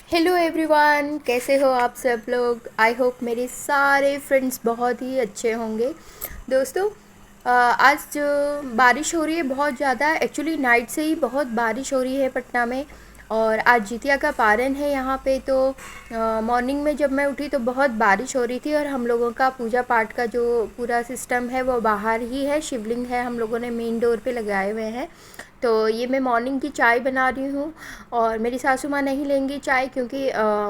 Hello everyone, कैसे हो आप सब लोग। आई होप मेरे सारे फ्रेंड्स बहुत ही अच्छे होंगे। दोस्तों, आज जो बारिश हो रही है बहुत ज़्यादा, एक्चुअली नाइट से ही बहुत बारिश हो रही है पटना में। और आज जितिया का पारण है यहाँ पे, तो मॉर्निंग में जब मैं उठी तो बहुत बारिश हो रही थी। और हम लोगों का पूजा पाठ का जो पूरा सिस्टम है वो बाहर ही है। शिवलिंग है, हम लोगों ने मेन डोर पे लगाए हुए हैं। तो ये मैं मॉर्निंग की चाय बना रही हूँ। और मेरी सासू माँ नहीं लेंगी चाय, क्योंकि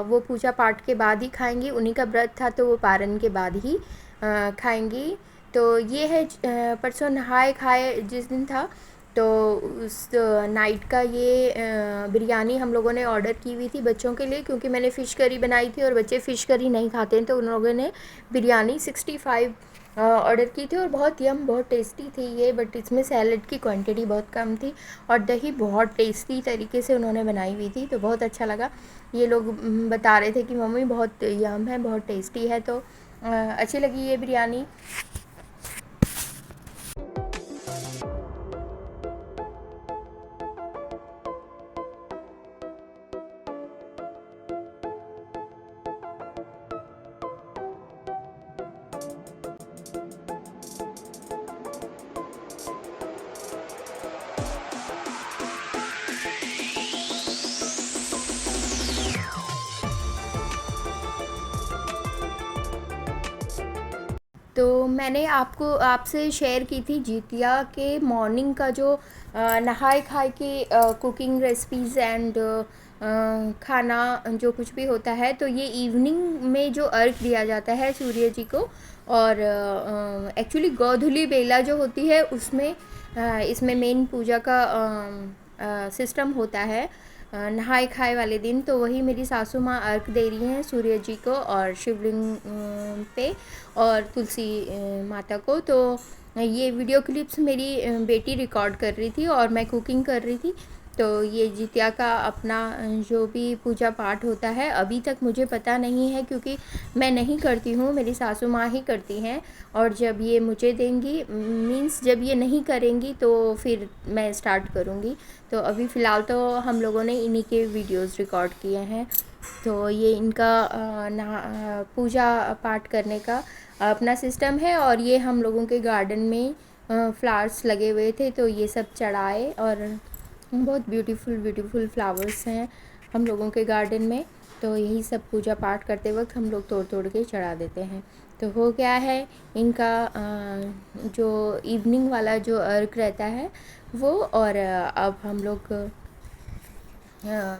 वो पूजा पाठ के बाद ही खाएंगी। उन्हीं का व्रत था तो वो पारण के बाद ही खाएंगी। तो ये है परसों नहाए खाए जिस दिन था, तो उस नाइट का ये बिरयानी हम लोगों ने ऑर्डर की हुई थी बच्चों के लिए, क्योंकि मैंने फ़िश करी बनाई थी और बच्चे फ़िश करी नहीं खाते हैं। तो उन लोगों ने बिरयानी 65 ऑर्डर की थी और बहुत टेस्टी थी ये। बट इसमें सैलड की क्वांटिटी बहुत कम थी और दही बहुत टेस्टी तरीके से उन्होंने बनाई हुई थी, तो बहुत अच्छा लगा। ये लोग बता रहे थे कि मम्मी बहुत यम है, बहुत टेस्टी है। तो अच्छी लगी ये बिरयानी। तो मैंने आपको आपसे शेयर की थी जितिया के मॉर्निंग का जो नहाए खाए के कुकिंग रेसिपीज़ एंड खाना जो कुछ भी होता है। तो ये इवनिंग में जो अर्घ दिया जाता है सूर्य जी को, और एक्चुअली गोधूली बेला जो होती है उसमें इसमें मेन पूजा का सिस्टम होता है नहाए खाए वाले दिन। तो वही मेरी सासू माँ अर्घ दे रही हैं सूर्य जी को और शिवलिंग पे और तुलसी माता को। तो ये वीडियो क्लिप्स मेरी बेटी रिकॉर्ड कर रही थी और मैं कुकिंग कर रही थी। तो ये जितिया का अपना जो भी पूजा पाठ होता है, अभी तक मुझे पता नहीं है क्योंकि मैं नहीं करती हूँ, मेरी सासू माँ ही करती हैं। और जब ये मुझे देंगी, मीन्स जब ये नहीं करेंगी तो फिर मैं स्टार्ट करूँगी। तो अभी फ़िलहाल तो हम लोगों ने इन्हीं के वीडियोस रिकॉर्ड किए हैं। तो ये इनका पूजा पाठ करने का अपना सिस्टम है। और ये हम लोगों के गार्डन में फ्लावर्स लगे हुए थे तो ये सब चढ़ाए, और बहुत ब्यूटीफुल ब्यूटीफुल फ्लावर्स हैं हम लोगों के गार्डन में। तो यही सब पूजा पाठ करते वक्त हम लोग तोड़ तोड़ के चढ़ा देते हैं। तो हो गया है इनका जो इवनिंग वाला जो अर्घ रहता है वो। और अब हम लोग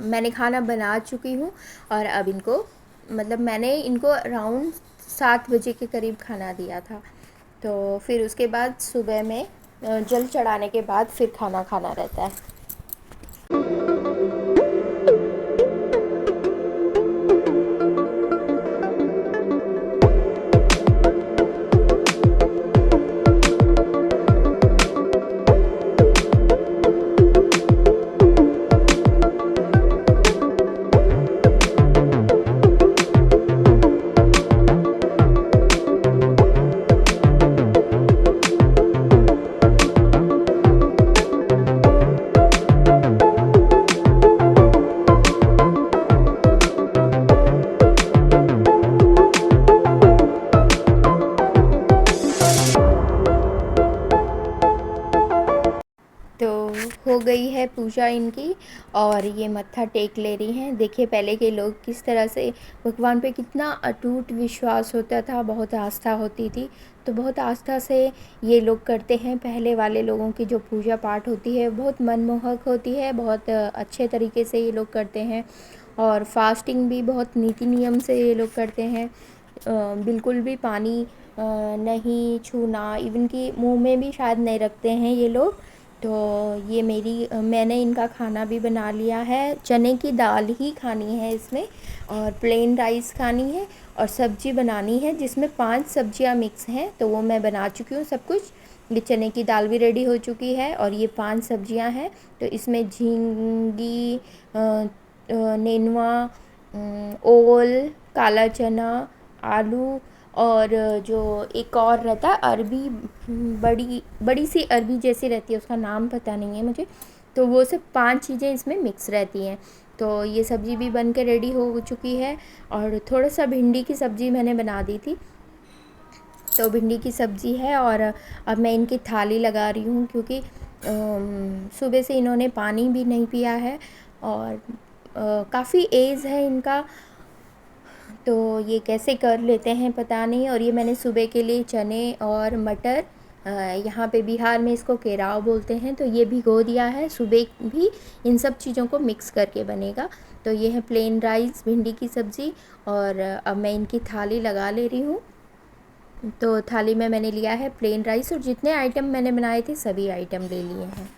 मैंने खाना बना चुकी हूँ। और अब इनको, मतलब मैंने इनको अराउंड 7 बजे के करीब खाना दिया था। तो फिर उसके बाद सुबह में जल चढ़ाने के बाद फिर खाना खाना रहता है। तो हो गई है पूजा इनकी, और ये मत्था टेक ले रही हैं। देखिए पहले के लोग किस तरह से भगवान पे कितना अटूट विश्वास होता था, बहुत आस्था होती थी। तो बहुत आस्था से ये लोग करते हैं। पहले वाले लोगों की जो पूजा पाठ होती है बहुत मनमोहक होती है, बहुत अच्छे तरीके से ये लोग करते हैं। और फास्टिंग भी बहुत नीति नियम से ये लोग करते हैं। बिल्कुल भी पानी नहीं छूना, इवन कि मुंह में भी शायद नहीं रखते हैं ये लोग। तो ये मैंने इनका खाना भी बना लिया है। चने की दाल ही खानी है इसमें, और प्लेन राइस खानी है, और सब्जी बनानी है जिसमें 5 सब्जियां मिक्स हैं। तो वो मैं बना चुकी हूँ सब कुछ। ये चने की दाल भी रेडी हो चुकी है और ये 5 सब्जियां हैं। तो इसमें झींगी, नेनुआ, ओल, काला चना, आलू, और जो एक और रहता है अरबी, बड़ी बड़ी सी अरबी जैसी रहती है, उसका नाम पता नहीं है मुझे। तो वो सब 5 चीज़ें इसमें मिक्स रहती हैं। तो ये सब्ज़ी भी बन के रेडी हो चुकी है। और थोड़ा सा भिंडी की सब्ज़ी मैंने बना दी थी, तो भिंडी की सब्ज़ी है। और अब मैं इनकी थाली लगा रही हूँ, क्योंकि सुबह से इन्होंने पानी भी नहीं पिया है और काफ़ी एज है इनका, तो ये कैसे कर लेते हैं पता नहीं। और ये मैंने सुबह के लिए चने और मटर, यहाँ पे बिहार में इसको केराव बोलते हैं, तो ये भिगो दिया है। सुबह भी इन सब चीज़ों को मिक्स करके बनेगा। तो ये है प्लेन राइस, भिंडी की सब्ज़ी। और अब मैं इनकी थाली लगा ले रही हूँ। तो थाली में मैंने लिया है प्लेन राइस, और जितने आइटम मैंने बनाए थे सभी आइटम ले लिए हैं।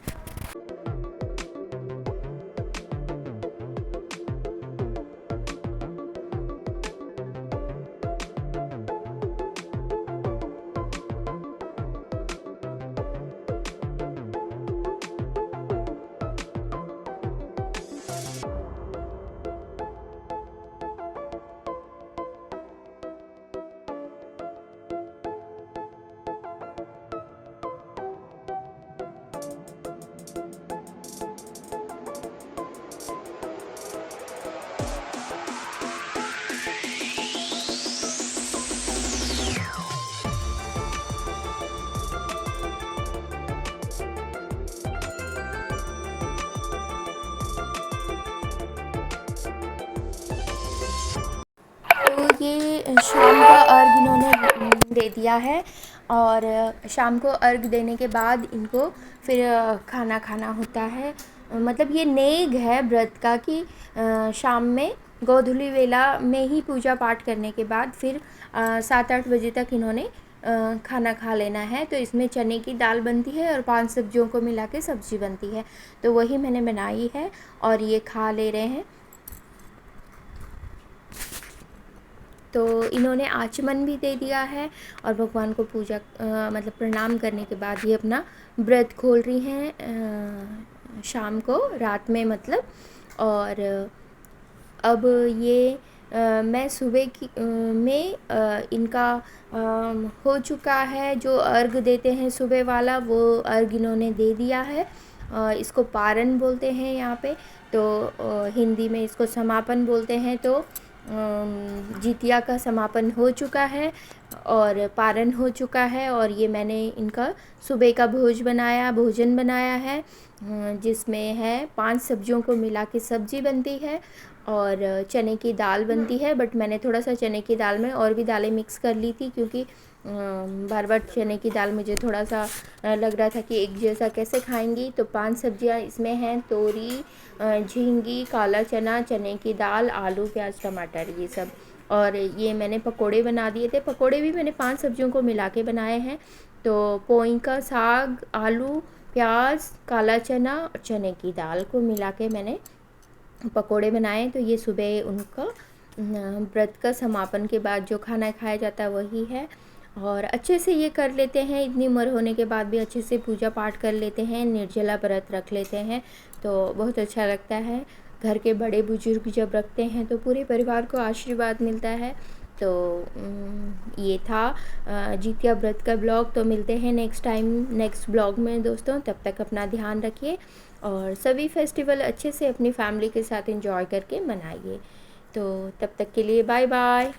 तो ये शाम का अर्घ इन्होंने दे दिया है। और शाम को अर्घ देने के बाद इनको फिर खाना खाना होता है। मतलब ये नेग है व्रत का कि शाम में गोधूली वेला में ही पूजा पाठ करने के बाद फिर 7-8 बजे तक इन्होंने खाना खा लेना है। तो इसमें चने की दाल बनती है और 5 सब्जियों को मिला के सब्ज़ी बनती है, तो वही मैंने बनाई है और ये खा ले रहे हैं। तो इन्होंने आचमन भी दे दिया है और भगवान को पूजा मतलब प्रणाम करने के बाद ये अपना व्रत खोल रही हैं शाम को, रात में मतलब। और अब ये मैं सुबह की में इनका हो चुका है, जो अर्घ देते हैं सुबह वाला वो अर्घ इन्होंने दे दिया है। इसको पारण बोलते हैं यहाँ पे, तो हिंदी में इसको समापन बोलते हैं। तो जितिया का समापन हो चुका है और पारण हो चुका है। और ये मैंने इनका सुबह का भोजन बनाया है, जिसमें है 5 सब्जियों को मिला के सब्ज़ी बनती है और चने की दाल बनती है। बट मैंने थोड़ा सा चने की दाल में और भी दालें मिक्स कर ली थी, क्योंकि बार बार चने की दाल मुझे थोड़ा सा लग रहा था कि एक जैसा कैसे खाएंगी। तो 5 सब्जियां इसमें हैं, तोरी, झींगी, काला चना, चने की दाल, आलू, प्याज, टमाटर, ये सब। और ये मैंने पकोड़े बना दिए थे। पकोड़े भी मैंने 5 सब्जियों को मिला के बनाए हैं। तो पोई का साग, आलू, प्याज, काला चना और चने की दाल को मिला के मैंने पकोड़े बनाए। तो ये सुबह उनका व्रत का समापन के बाद जो खाना खाया जाता है वही है। और अच्छे से ये कर लेते हैं, इतनी उम्र होने के बाद भी अच्छे से पूजा पाठ कर लेते हैं, निर्जला व्रत रख लेते हैं, तो बहुत अच्छा लगता है। घर के बड़े बुजुर्ग जब रखते हैं तो पूरे परिवार को आशीर्वाद मिलता है। तो ये था जितिया व्रत का ब्लॉग। तो मिलते हैं नेक्स्ट ब्लॉग में दोस्तों। तब तक अपना ध्यान रखिए और सभी फेस्टिवल अच्छे से अपनी फैमिली के साथ एंजॉय करके मनाइए। तो तब तक के लिए बाय बाय।